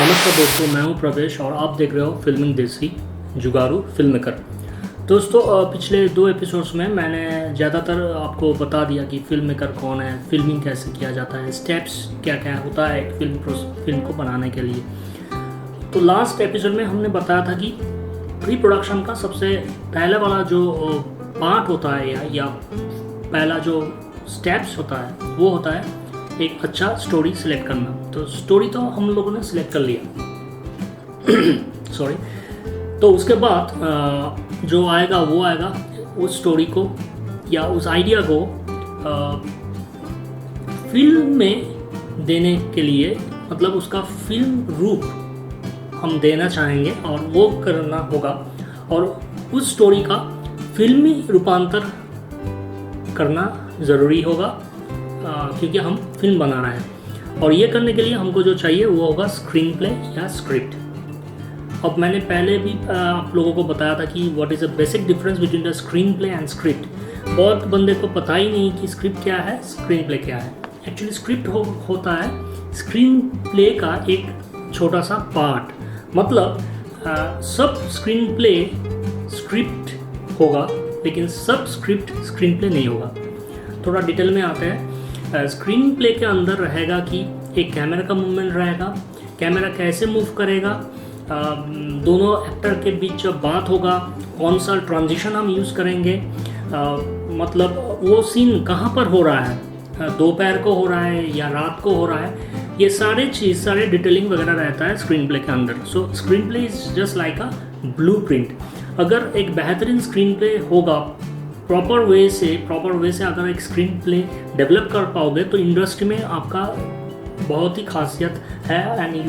नमस्कार दोस्तों, मैं हूं प्रवेश और आप देख रहे हो फिल्मिंग देसी जुगारू फिल्म मेकर। दोस्तों, पिछले 2 एपिसोड्स में मैंने ज़्यादातर आपको बता दिया कि फिल्म मेकर कौन है, फिल्मिंग कैसे किया जाता है, स्टेप्स क्या क्या होता है एक फिल्म को बनाने के लिए। तो लास्ट एपिसोड में हमने बताया था कि प्री प्रोडक्शन का सबसे पहले वाला जो पार्ट होता है या पहला जो स्टेप्स होता है वो होता है एक अच्छा स्टोरी सिलेक्ट करना। तो स्टोरी तो हम लोगों ने सिलेक्ट कर लिया सॉरी। तो उसके बाद जो आएगा वो आएगा, उस स्टोरी को या उस आइडिया को फिल्म में देने के लिए, मतलब उसका फिल्म रूप हम देना चाहेंगे और वो करना होगा, और उस स्टोरी का फिल्मी रूपांतर करना ज़रूरी होगा क्योंकि हम फिल्म बना रहे हैं। और ये करने के लिए हमको जो चाहिए वो होगा स्क्रीन प्ले या स्क्रिप्ट। अब मैंने पहले भी आप लोगों को बताया था कि what is the basic difference between the screen play and script. बहुत बंदे को पता ही नहीं कि स्क्रिप्ट क्या है, स्क्रीन प्ले क्या है। एक्चुअली स्क्रिप्ट होता है स्क्रीन प्ले का एक छोटा सा पार्ट। मतलब सब स्क्रीन प्ले स्क्रिप्ट होगा लेकिन सब स्क्रिप्ट स्क्रीन प्ले नहीं होगा। थोड़ा डिटेल में आते हैं। स्क्रीन प्ले के अंदर रहेगा कि एक कैमरा का मूवमेंट रहेगा, कैमरा कैसे मूव करेगा, दोनों एक्टर के बीच जब बात होगा, कौन सा ट्रांजिशन हम यूज़ करेंगे, मतलब वो सीन कहाँ पर हो रहा है, दोपहर को हो रहा है या रात को हो रहा है, ये सारे डिटेलिंग वगैरह रहता है स्क्रीन प्ले के अंदर। सो screen play is just like a blueprint. अगर एक बेहतरीन स्क्रीन प्ले होगा, प्रॉपर वे से अगर एक स्क्रीन प्ले डेवलप कर पाओगे तो इंडस्ट्री में आपका बहुत ही खासियत है and you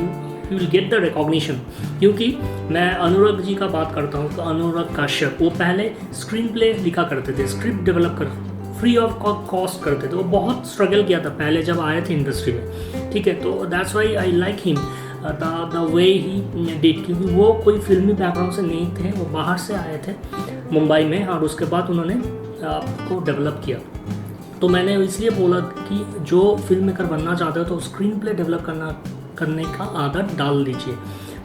will get the recognition. क्योंकि मैं अनुराग जी का बात करता हूँ तो अनुराग काश्यप, वो पहले स्क्रीन प्ले लिखा करते थे, स्क्रिप्ट डेवलप कर फ्री ऑफ कॉस्ट करते थे। वो बहुत स्ट्रगल किया था पहले जब आए थे इंडस्ट्री में, ठीक है। तो that's why I like him the way he did, क्योंकि वो कोई फिल्मी बैकग्राउंड से नहीं थे, वो बाहर से आए थे मुंबई में और उसके बाद उन्होंने आपको डेवलप किया। तो मैंने इसलिए बोला कि जो फिल्म मेकर बनना चाहते हो तो स्क्रीन प्ले डेवलप करने का आदत डाल दीजिए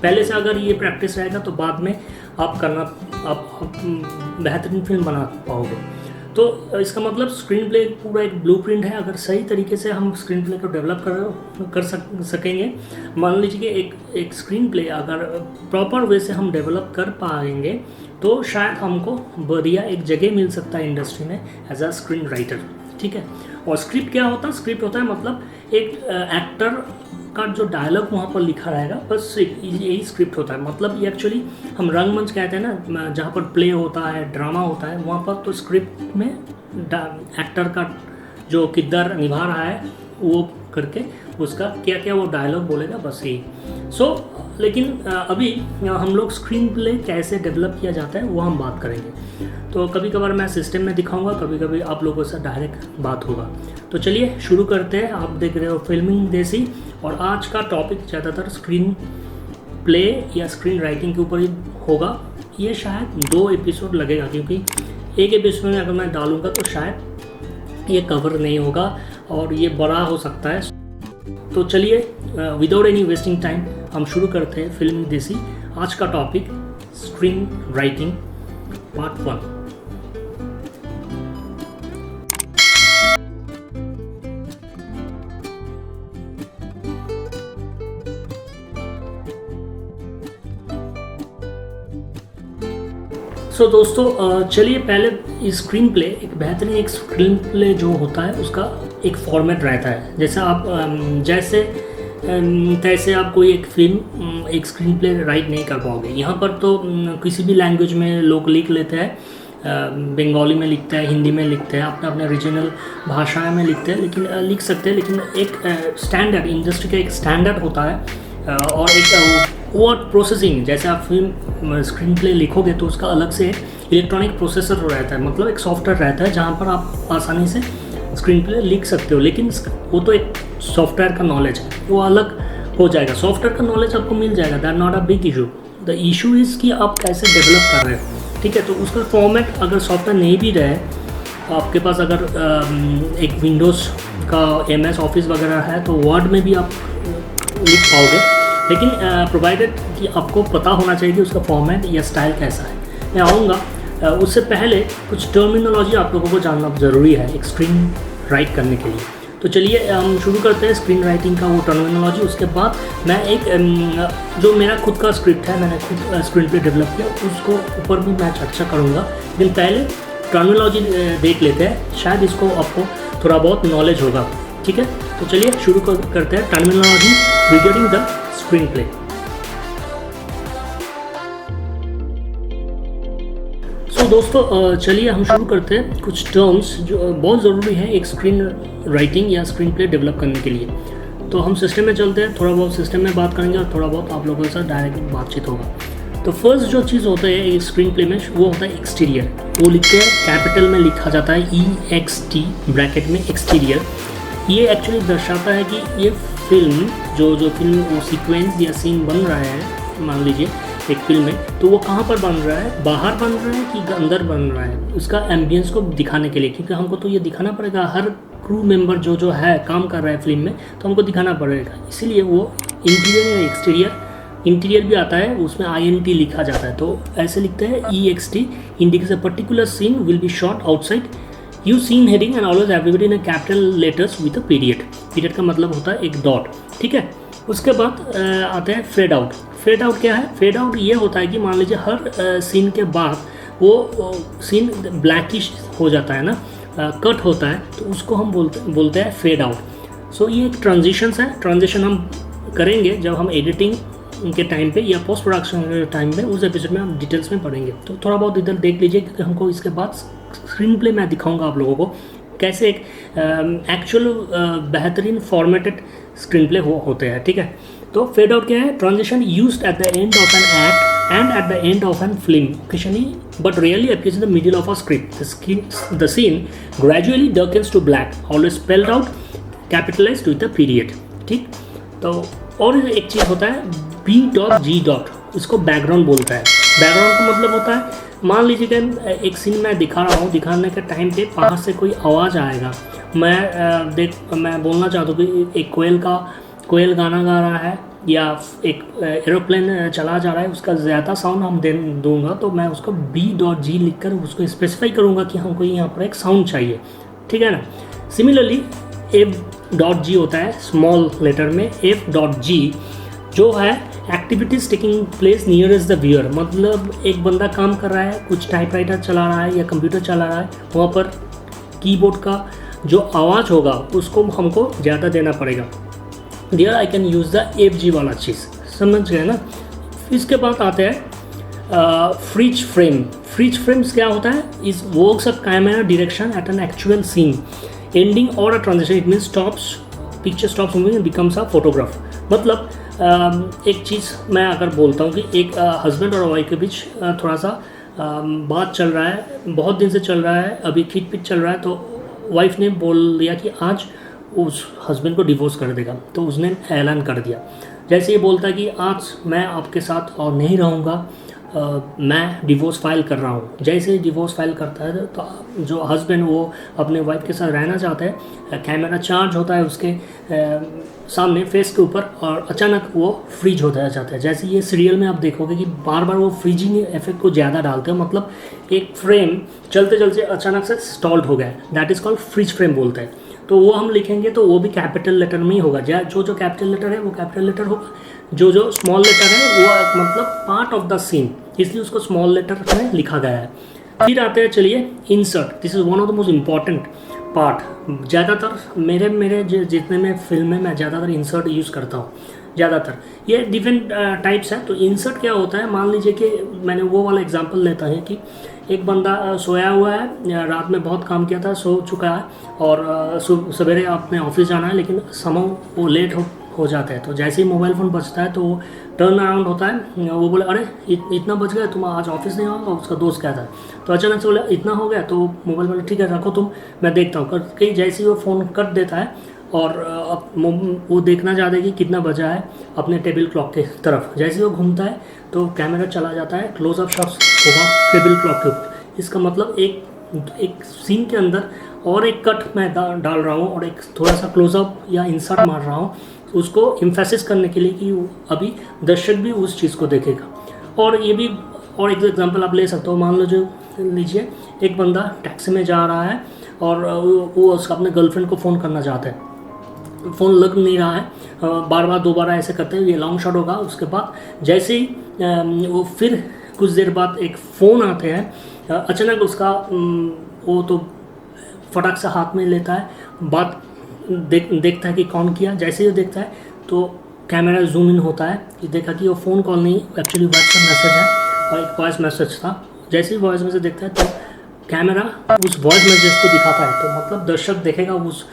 पहले से। अगर ये प्रैक्टिस रहेगा तो बाद में आप बेहतरीन फिल्म बना पाओगे। तो इसका मतलब स्क्रीन प्ले पूरा एक ब्लूप्रिंट है। अगर सही तरीके से हम स्क्रीन प्ले को डेवलप कर सकेंगे, मान लीजिए कि एक स्क्रीन प्ले अगर प्रॉपर वे से हम डेवलप कर पाएंगे तो शायद हमको बढ़िया एक जगह मिल सकता है इंडस्ट्री में एज अ स्क्रीन राइटर, ठीक है। और स्क्रिप्ट क्या होता है? स्क्रिप्ट होता है मतलब एक एक्टर का जो डायलॉग वहाँ पर लिखा रहेगा, बस यही स्क्रिप्ट होता है। मतलब ये एक्चुअली हम रंगमंच कहते हैं ना, जहाँ पर प्ले होता है, ड्रामा होता है, वहाँ पर तो स्क्रिप्ट में एक्टर का जो किरदार निभा रहा है वो करके उसका क्या क्या वो डायलॉग बोलेगा, बस यही। लेकिन अभी हम लोग स्क्रीन प्ले कैसे डेवलप किया जाता है वो हम बात करेंगे। तो कभी कभार मैं सिस्टम में दिखाऊंगा, कभी कभी आप लोगों से डायरेक्ट बात होगा। तो चलिए शुरू करते हैं। आप देख रहे हो फिल्मिंग देसी और आज का टॉपिक ज़्यादातर स्क्रीन प्ले या स्क्रीन राइटिंग के ऊपर ही होगा। ये शायद 2 एपिसोड लगेगा क्योंकि एक एपिसोड में अगर मैं डालूँगा तो शायद ये कवर नहीं होगा और ये बड़ा हो सकता है। तो चलिए विदाउट एनी वेस्टिंग टाइम हम शुरू करते हैं फिल्म देसी। आज का टॉपिक स्क्रीन राइटिंग पार्ट 1। सो दोस्तों, चलिए पहले स्क्रीन प्ले, एक बेहतरीन एक स्क्रीन प्ले जो होता है उसका एक फॉर्मेट रहता है। जैसे आप तैसे आप कोई एक फिल्म एक स्क्रीन प्ले राइट नहीं कर पाओगे। यहाँ पर तो किसी भी लैंग्वेज में लोग लिख लेते हैं, बंगाली में लिखते हैं, हिंदी में लिखते हैं, अपने अपने रीजनल भाषा में लिखते हैं, लेकिन लिख सकते हैं। लेकिन एक स्टैंडर्ड, इंडस्ट्री का एक स्टैंडर्ड होता है और एक वर्ड प्रोसेसिंग। जैसे आप फिल्म स्क्रीन प्ले लिखोगे तो उसका अलग से इलेक्ट्रॉनिक प्रोसेसर रहता है, मतलब एक सॉफ्टवेयर रहता है जहाँ पर आप आसानी से स्क्रीन प्ले लिख सकते हो। लेकिन वो तो एक सॉफ्टवेयर का नॉलेज है, वो अलग हो जाएगा। सॉफ्टवेयर का नॉलेज आपको मिल जाएगा, that not a big issue. The issue is कि आप कैसे डेवलप कर रहे हो, ठीक है। तो उसका फॉर्मेट अगर सॉफ्टवेयर नहीं भी रहे, आपके पास अगर एक विंडोज़ का MS ऑफिस वगैरह है तो वर्ड में भी आप लिख पाओगे। लेकिन प्रोवाइडेड कि आपको पता होना चाहिए कि उसका फॉर्मेट या स्टाइल कैसा है। मैं आऊँगा, उससे पहले कुछ टर्मिनोलॉजी आप लोगों को जानना ज़रूरी है एक स्क्रीन राइट करने के लिए। तो चलिए हम शुरू करते हैं स्क्रीन राइटिंग का वो टर्मिनोलॉजी। उसके बाद मैं एक जो मेरा खुद का स्क्रिप्ट है, मैंने खुद स्क्रीन पे डेवलप किया, उसको ऊपर भी मैं चर्चा करूँगा। लेकिन पहले टर्मिनोलॉजी देख लेते हैं, शायद इसको आपको थोड़ा बहुत नॉलेज होगा। ठीक है, तो चलिए शुरू करते हैं terminology regarding the screen play. तो दोस्तों चलिए हम शुरू करते हैं कुछ टर्म्स जो बहुत ज़रूरी है एक स्क्रीन राइटिंग या स्क्रीन प्ले डेवलप करने के लिए। तो हम सिस्टम में चलते हैं, थोड़ा बहुत सिस्टम में बात करेंगे और थोड़ा बहुत आप लोगों के साथ डायरेक्ट बातचीत होगा। तो फर्स्ट जो चीज़ होता है एक स्क्रीन प्ले में, वो होता है एक्सटीरियर। वो लिख के कैपिटल में लिखा जाता है EXT ब्रैकेट में एक्सटीरियर। ये एक्चुअली दर्शाता है कि ये फिल्म जो फिल्म वो सीक्वेंस या सीन बन रहा है, मान लीजिए एक फिल्म में, तो वो कहाँ पर बन रहा है, बाहर बन रहा है कि अंदर बन रहा है, उसका एम्बियंस को दिखाने के लिए। क्योंकि हमको तो ये दिखाना पड़ेगा, हर क्रू मेंबर जो है काम कर रहा है फिल्म में, तो हमको दिखाना पड़ेगा। इसीलिए वो इंटीरियर या एक्सटीरियर, इंटीरियर भी आता है, उसमें INT लिखा जाता है। तो ऐसे लिखते हैं EXT indicates a particular scene will be shot outside, you scene heading and always everybody in capital letters with a period. Period का मतलब होता है एक डॉट। ठीक है, उसके बाद आते हैं फेड आउट। फेड आउट क्या है? फेड आउट ये होता है कि मान लीजिए हर सीन के बाद वो सीन ब्लैकिश हो जाता है ना, कट होता है, तो उसको हम बोलते हैं फेड आउट। सो ये एक ट्रांजिशंस है। ट्रांजिशन हम करेंगे जब हम एडिटिंग के टाइम पे या पोस्ट प्रोडक्शन के टाइम पे, उस एपिसोड में हम डिटेल्स में पढ़ेंगे। तो थोड़ा बहुत इधर देख लीजिए, क्योंकि हमको इसके बाद स्क्रीन प्ले मैं दिखाऊंगा आप लोगों को कैसे एक एक्चुअल बेहतरीन फॉर्मेटेड स्क्रीन प्ले होते हैं। ठीक है, तो फेड आउट क्या है? Transition used at the end of an act and at the end of an film occasionally but rarely appears in the middle of a script. The scene gradually darkens to black, always spelled out, capitalized with a period. ठीक, तो और एक चीज़ होता है B.G. इसको background बोलता है। Background का मतलब होता है, मान लीजिए कि एक सीन मैं दिखा रहा हूँ, दिखाने के टाइम पे बाहर से कोई आवाज़ आएगा, मैं बोलना चाहता हूँ कि एक कोयल गाना गा रहा है या एक एरोप्लेन चला जा रहा है, उसका ज़्यादा साउंड हम दूंगा, तो मैं उसको B.G. लिखकर उसको स्पेसिफाई करूँगा कि हमको यहाँ पर एक साउंड चाहिए। ठीक है ना। Similarly F.G. होता है स्मॉल लेटर में। F.G. जो है activities taking place nearest the viewer, मतलब एक बंदा काम कर रहा है, कुछ टाइपराइटर चला रहा है या कंप्यूटर चला रहा है, वहाँ पर कीबोर्ड का जो आवाज़ होगा उसको हमको ज़्यादा देना पड़ेगा। There I can use the FG वाला चीज़, समझ गए ना। इसके बाद आते हैं फ्रीज फ्रेम। फ्रीज फ्रेम्स क्या होता है? Is works a camera direction at an actual scene ending और a transition. It means picture stops moving and becomes a photograph. मतलब एक चीज़ मैं अगर बोलता हूँ कि एक हस्बैंड और वाइफ के बीच थोड़ा सा बात चल रहा है, बहुत दिन से चल रहा है, अभी खींच पिच चल रहा है, तो वाइफ ने बोल दिया कि आज उस हस्बैंड को डिवोर्स कर देगा, तो उसने ऐलान कर दिया। जैसे ये बोलता है कि आज मैं आपके साथ और नहीं रहूँगा, मैं डिवोर्स फाइल कर रहा हूँ। जैसे ही डिवोर्स फाइल करता है तो जो हस्बैंड वो अपने वाइफ के साथ रहना चाहता है, कैमरा चार्ज होता है उसके सामने फेस के ऊपर, और अचानक वो फ्रीज होता जाता है। जैसे ये सीरियल में आप देखोगे कि बार बार वो फ्रीजिंग इफेक्ट को ज़्यादा डालते हैं, मतलब एक फ्रेम चलते चलते अचानक से स्टॉल्ड हो गया, that is called freeze frame बोलते हैं। तो वो हम लिखेंगे तो वो भी कैपिटल लेटर में ही होगा। जो कैपिटल लेटर है वो कैपिटल लेटर होगा, जो स्मॉल लेटर है वो मतलब पार्ट ऑफ द सीन, इसलिए उसको स्मॉल लेटर में लिखा गया है। फिर आते हैं, चलिए insert. This is one of the most important part. ज़्यादातर मेरे जितने में फिल्म में मैं ज़्यादातर इंसर्ट यूज़ करता हूँ। ज़्यादातर ये डिफरेंट टाइप्स है। तो इंसर्ट क्या होता है? मान लीजिए कि मैंने वो वाला एग्जांपल लेता है कि एक बंदा सोया हुआ है, रात में बहुत काम किया था, सो चुका है, और सवेरे अपने ऑफिस जाना है, लेकिन समय वो लेट हो जाता है। तो जैसे ही मोबाइल फ़ोन बजता है तो वो टर्न अराउंड होता है, वो बोले अरे इतना बज गया, तुम आज ऑफिस नहीं आओगे। उसका दोस्त कहता है, तो अचानक से बोले इतना हो गया, तो मोबाइल बोले ठीक है रखो तुम, मैं देखता हूँ। कहीं जैसे ही वो फ़ोन कट देता है और वो देखना चाहता है कि कितना बजा है अपने टेबल क्लॉक के तरफ। जैसे ही वो घूमता है तो कैमरा चला जाता है, क्लोजअप शॉट्स होगा टेबल क्लॉक के ऊपर। इसका मतलब एक सीन के अंदर और एक कट मैं डाल रहा हूँ और एक थोड़ा सा क्लोजअप या इंसर्ट मार रहा हूँ उसको इम्फेसिस करने के लिए कि अभी दर्शक भी उस चीज़ को देखेगा। और ये भी और एक एग्जांपल आप ले सकते हो, मान लो जो लीजिए एक बंदा टैक्सी में जा रहा है और वो उसका अपने गर्लफ्रेंड को फ़ोन करना चाहता है, फ़ोन लग नहीं रहा है, बार बार दोबारा ऐसे करते हैं, ये लॉन्ग शॉट होगा। उसके बाद जैसे ही वो फिर कुछ देर बाद एक फ़ोन आते हैं, अचानक उसका वो तो फटाक से हाथ में लेता है, बात देखता है कि कौन किया। जैसे ही देखता है तो कैमरा जूम इन होता है कि देखा कि वो फ़ोन कॉल नहीं, एक्चुअली व्हाट्सएप मैसेज है और एक वॉइस मैसेज था। जैसे ही वॉइस मैसेज देखता है तो कैमरा उस वॉइस मैसेज को दिखाता है, तो मतलब दर्शक देखेगा उस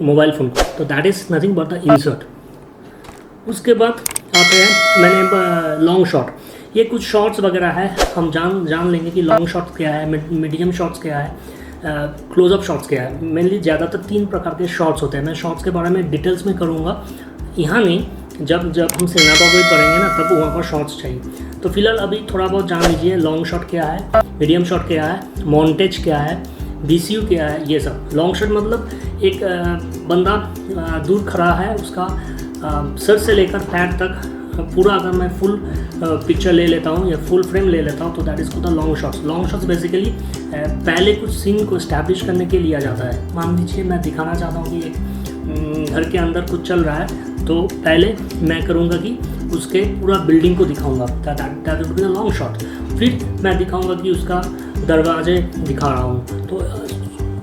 मोबाइल फ़ोन को। तो that is nothing but the insert. उसके बाद आते हैं मैंने लॉन्ग शॉट। ये कुछ शॉट्स वगैरह है, हम जान लेंगे कि लॉन्ग शॉट्स क्या है, मीडियम शॉट्स क्या है, क्लोजअप शॉट्स क्या है। मेनली ज़्यादातर 3 प्रकार के शॉट्स होते हैं। मैं शॉट्स के बारे में डिटेल्स में करूँगा यहाँ नहीं, जब हम सिनेमाटोग्राफी पढ़ेंगे ना तब वहाँ पर शॉट्स चाहिए। तो फिलहाल अभी थोड़ा बहुत जान लीजिए लॉन्ग शॉट क्या है, मीडियम शॉट क्या है, मॉन्टेज क्या है, BCU क्या है, ये सब। लॉन्ग शॉट मतलब एक बंदा दूर खड़ा है, उसका सर से लेकर पैर तक पूरा अगर मैं फुल पिक्चर ले लेता हूँ या फुल फ्रेम ले लेता हूँ तो that is called the long shots. Long shots basically पहले कुछ सीन को इस्टेब्लिश करने के लिए लिया जाता है। मान लीजिए मैं दिखाना चाहता हूँ कि एक घर के अंदर कुछ चल रहा है, तो पहले मैं करूँगा कि उसके पूरा बिल्डिंग को दिखाऊंगा, that will be the long shot. फिर मैं दिखाऊंगा कि उसका दरवाजे दिखा रहा हूँ, तो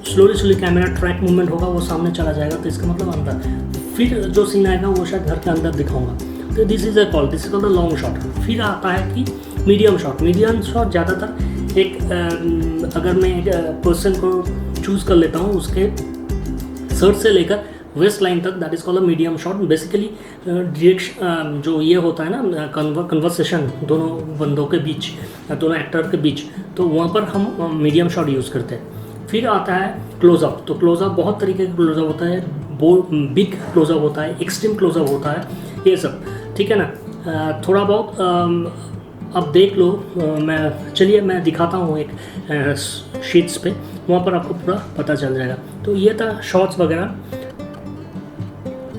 स्लोली कैमरा ट्रैक मूवमेंट होगा, वो सामने चला जाएगा, तो इसका मतलब अंदर। फिर जो सीन आएगा वो शायद घर के अंदर दिखाऊंगा, तो this is called the long shot. फिर आता है कि मीडियम शॉट। मीडियम शॉट ज़्यादातर एक अगर मैं एक पर्सन को चूज़ कर लेता हूँ, उसके सर से लेकर वेस्ट लाइन तक, that is called a medium shot. Basically direction जो ये होता है ना, कन्वर्सेशन दोनों बंदों के बीच, दोनों एक्टर के बीच, तो वहाँ पर हम मीडियम शॉट यूज़ करते हैं। फिर आता है क्लोजअप। तो क्लोजअप बहुत तरीके का क्लोजअप होता है, बिग क्लोजअप होता है, एक्सट्रीम क्लोजअप होता है, ये सब, ठीक है ना। थोड़ा बहुत अब देख लो, चलिए मैं दिखाता हूँ एक शीट्स पे, वहाँ पर आपको पूरा पता चल जाएगा। तो ये था शॉट्स वगैरह।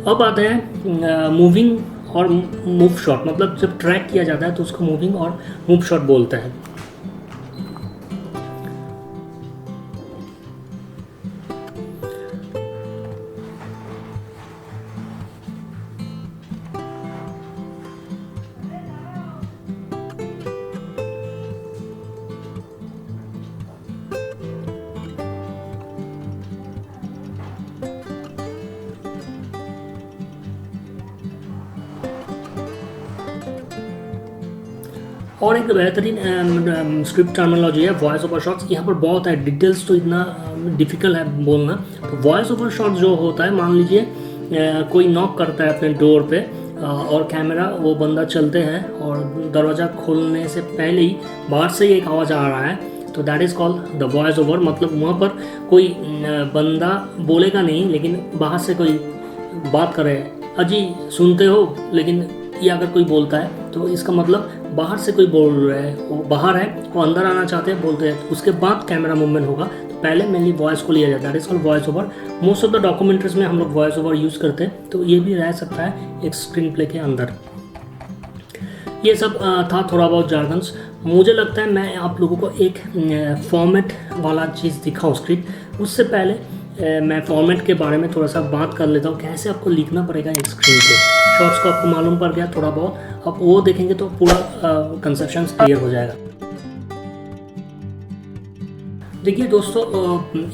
अब आते हैं मूविंग और मूव शॉट। मतलब जब ट्रैक किया जाता है तो उसको मूविंग और मूव शॉट बोलते हैं। और एक बेहतरीन स्क्रिप्ट टर्मिनोलॉजी है वॉइस ओवर शॉट्स। यहाँ पर बहुत है, डिटेल्स तो इतना डिफ़िकल्ट है बोलना। तो वॉइस ओवर शॉट जो होता है, मान लीजिए कोई नॉक करता है अपने डोर पे और कैमरा, वो बंदा चलते हैं और दरवाज़ा खोलने से पहले ही बाहर से ही एक आवाज़ आ रहा है, तो that is called the voice over. मतलब वहाँ पर कोई बंदा बोलेगा नहीं, लेकिन बाहर से कोई बात करे, अजी सुनते हो, लेकिन ये अगर कोई बोलता है तो इसका मतलब बाहर से कोई बोल रहा है, वो बाहर है, वो अंदर आना चाहते हैं, बोलते हैं, उसके बाद कैमरा मूवमेंट होगा। तो पहले मेनली वॉइस को लिया जाता है, that is called voice over. Most of the documentaries में हम लोग वॉइस ओवर यूज़ करते हैं, तो ये भी रह सकता है एक स्क्रीन प्ले के अंदर। ये सब था थोड़ा बहुत जार्गन्स। मुझे लगता है मैं आप लोगों को एक फॉर्मेट वाला चीज़ दिखाऊँ स्क्रिप्ट, उससे पहले मैं फॉर्मेट के बारे में थोड़ा सा बात कर लेता हूँ, कैसे आपको लिखना पड़ेगा एक स्क्रीन पे। शॉर्ट्स को आपको मालूम पड़ गया थोड़ा बहुत, आप वो देखेंगे तो पूरा कंसेप्शन क्लियर हो जाएगा। देखिए दोस्तों,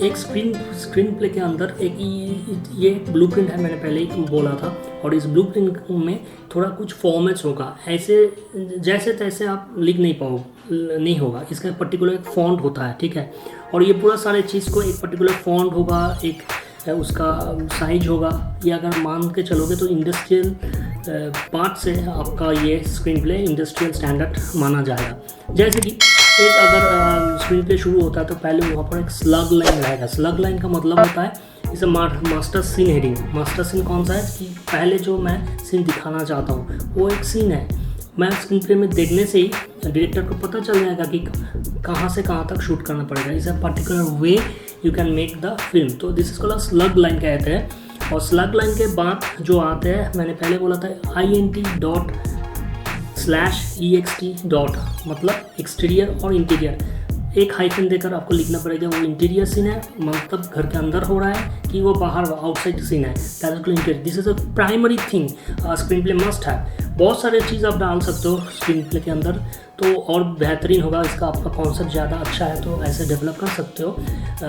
एक स्क्रीन प्ले के अंदर एक ये ब्लूप्रिंट है, मैंने पहले ही बोला था, और इस ब्लूप्रिंट में थोड़ा कुछ फॉर्मेट्स होगा, ऐसे जैसे तैसे आप लिख नहीं होगा। इसका पर्टिकुलर एक फॉन्ट होता है, ठीक है, और ये पूरा सारे चीज़ को एक पर्टिकुलर फॉन्ट होगा, एक उसका साइज होगा। ये अगर मान के चलोगे तो इंडस्ट्रियल पार्ट से आपका ये स्क्रीन प्ले इंडस्ट्रियल स्टैंडर्ड माना जाएगा। जैसे कि एक अगर स्क्रीन प्ले शुरू होता है तो पहले वहाँ पर एक स्लग लाइन रहेगा। स्लग लाइन का मतलब होता है इसे master scene heading. Master scene कौन सा है कि पहले जो मैं सीन दिखाना चाहता हूँ वो एक सीन है, मैं स्क्रीन प्ले में देखने से ही डायरेक्टर को पता चल जाएगा कि कहाँ से कहाँ तक शूट करना पड़ेगा। Is a particular way you can make the film. तो this is called slug line कहते हैं। और स्लग लाइन के बाद जो आते हैं, मैंने पहले बोला था int./ext. मतलब एक्सटीरियर और इंटीरियर, एक हाइफन देकर आपको लिखना पड़ेगा वो इंटीरियर सीन है, मतलब घर के अंदर हो रहा है कि वो बाहर आउटसाइड सीन है, that is interior. This is a primary thing screen play must है। बहुत सारे चीज़ आप डाल सकते हो स्क्रीन प्ले के अंदर, तो और बेहतरीन होगा। इसका आपका कॉन्सेप्ट ज़्यादा अच्छा है तो ऐसे डेवलप कर सकते हो।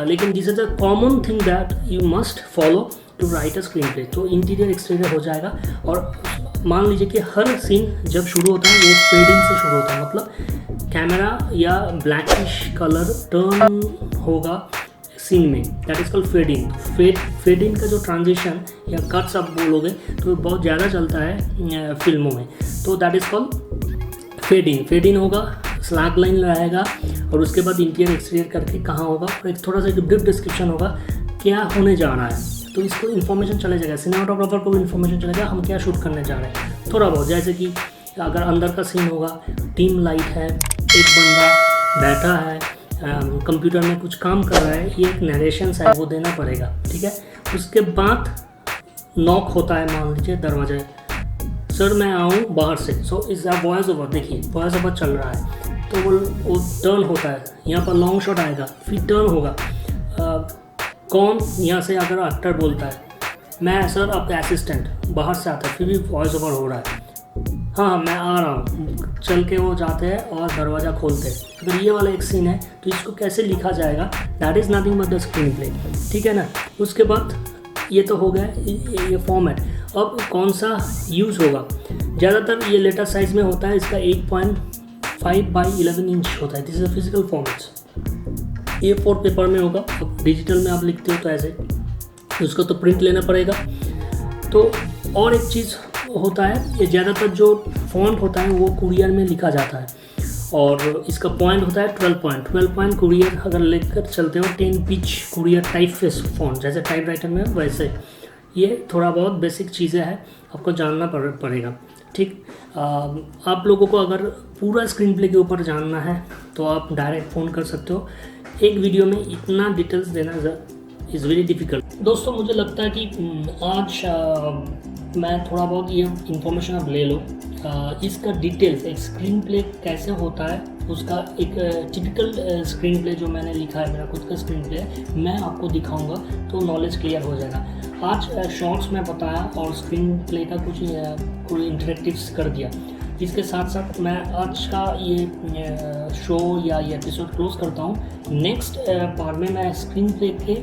लेकिन this is a common thing that you must follow to write a screenplay. तो इंटीरियर एक्सटीरियर हो जाएगा। और मान लीजिए कि हर सीन जब शुरू होता है वो फेडिंग से शुरू होता है, मतलब कैमरा या ब्लैकिश कलर टर्न होगा सीन में, that is called fading. Fading का जो ट्रांजिशन या कट्स आप बोलोगे तो बहुत ज़्यादा चलता है फिल्मों में, तो दैट इज कॉल्ड फेडिंग होगा, स्लैग लाइन रहेगा और उसके बाद इंटीरियर एक्सटीरियर करके कहाँ होगा, एक थोड़ा सा ब्रीफ डिस्क्रिप्शन होगा क्या होने जा रहा है, तो इसको इन्फॉर्मेशन चले जाएगा। सिनेमाटोग्राफर को भी इन्फॉर्मेशन चलेगा हम क्या शूट करने जा रहे हैं थोड़ा बहुत। जैसे कि अगर अंदर का सीन होगा, टीम लाइट है, एक बंदा बैठा है कंप्यूटर में कुछ काम कर रहा है, ये एक नरेशन है वो देना पड़ेगा, ठीक है। उसके बाद नॉक होता है, मान लीजिए दरवाजा, सर मैं आऊँ बाहर से, सो इस वॉइस ओवर, देखिए वॉइस ओवर चल रहा है तो वो टर्न होता है, यहाँ पर लॉन्ग शॉट आएगा, फिर टर्न होगा। कौन यहाँ से अगर एक्टर बोलता है मैं सर आपका असिस्टेंट, बाहर से आता है फिर भी वॉइस ओवर हो रहा है, हाँ मैं आ रहा हूँ, चल के वो जाते हैं और दरवाज़ा खोलते हैं। अगर ये वाला एक सीन है तो इसको कैसे लिखा जाएगा, that is nothing but the screen play, ठीक है ना। उसके बाद ये तो हो गया ये फॉर्मेट। अब कौन सा यूज़ होगा, ज़्यादातर ये लेटर साइज़ में होता है, इसका 8.5 बाई 11 इंच होता है। This is a physical formats. A4 paper में होगा, अब डिजिटल में आप लिखते हो तो ऐसे, उसको तो प्रिंट लेना पड़ेगा। तो और एक चीज़ होता है, ये ज़्यादातर जो फॉन्ट होता है वो कुरियर में लिखा जाता है और इसका पॉइंट होता है 12 पॉइंट कुरियर अगर लेकर चलते हो 10 pitch courier type face font, जैसे टाइप राइटर में वैसे। ये थोड़ा बहुत बेसिक चीज़ें हैं, आपको जानना पड़ेगा, ठीक। आप लोगों को अगर पूरा स्क्रीन प्ले के ऊपर जानना है तो आप डायरेक्ट फ़ोन कर सकते हो। एक वीडियो में इतना डिटेल्स देना इज़ वेरी डिफ़िकल्ट। दोस्तों मुझे लगता है कि आज मैं थोड़ा बहुत ये इन्फॉर्मेशन आप ले लो। इसका डिटेल्स, एक स्क्रीन प्ले कैसे होता है, उसका एक टिपिकल स्क्रीन प्ले जो मैंने लिखा है, मेरा खुद का स्क्रीन प्ले है, मैं आपको दिखाऊंगा तो नॉलेज क्लियर हो जाएगा। आज शॉर्ट्स में बताया और स्क्रीन प्ले का कुछ इंटरेक्टिव्स कर दिया। इसके साथ साथ मैं आज का ये शो या ये एपिसोड क्लोज करता हूँ। नेक्स्ट पार्ट में मैं स्क्रीन प्ले के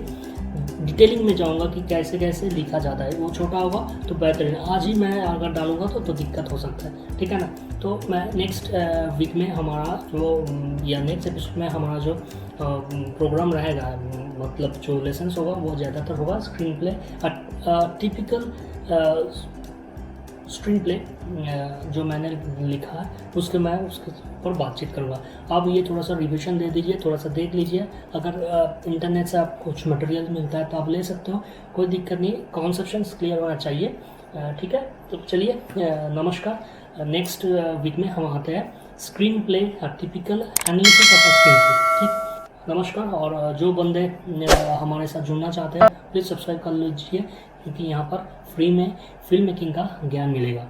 डिटेलिंग में जाऊंगा कि कैसे कैसे लिखा जाता है। वो छोटा होगा तो बेहतरीन, आज ही मैं अगर डालूंगा तो दिक्कत हो सकता है, ठीक है ना। तो मैं नेक्स्ट वीक में हमारा जो या नेक्स्ट एपिसोड में हमारा जो प्रोग्राम रहेगा, मतलब जो लेसन्स होगा वो ज़्यादातर होगा screen play, typical screen play जो मैंने लिखा है उसके मैं उसके ऊपर बातचीत करूँगा। आप ये थोड़ा सा रिविजन दे दीजिए, थोड़ा सा देख लीजिए। अगर इंटरनेट से आप कुछ मटेरियल मिलता है तो आप ले सकते हो, कोई दिक्कत नहीं, कॉन्सेप्शंस क्लियर होना चाहिए, ठीक है। तो चलिए नमस्कार। नेक्स्ट वीक में हम आते हैं screen play, typical analysis of screen play, ठीक। नमस्कार। और जो बंदे हमारे साथ जुड़ना चाहते हैं प्लीज़ सब्सक्राइब कर लीजिए, क्योंकि यहाँ पर फ्री में फिल्म मेकिंग का ज्ञान मिलेगा।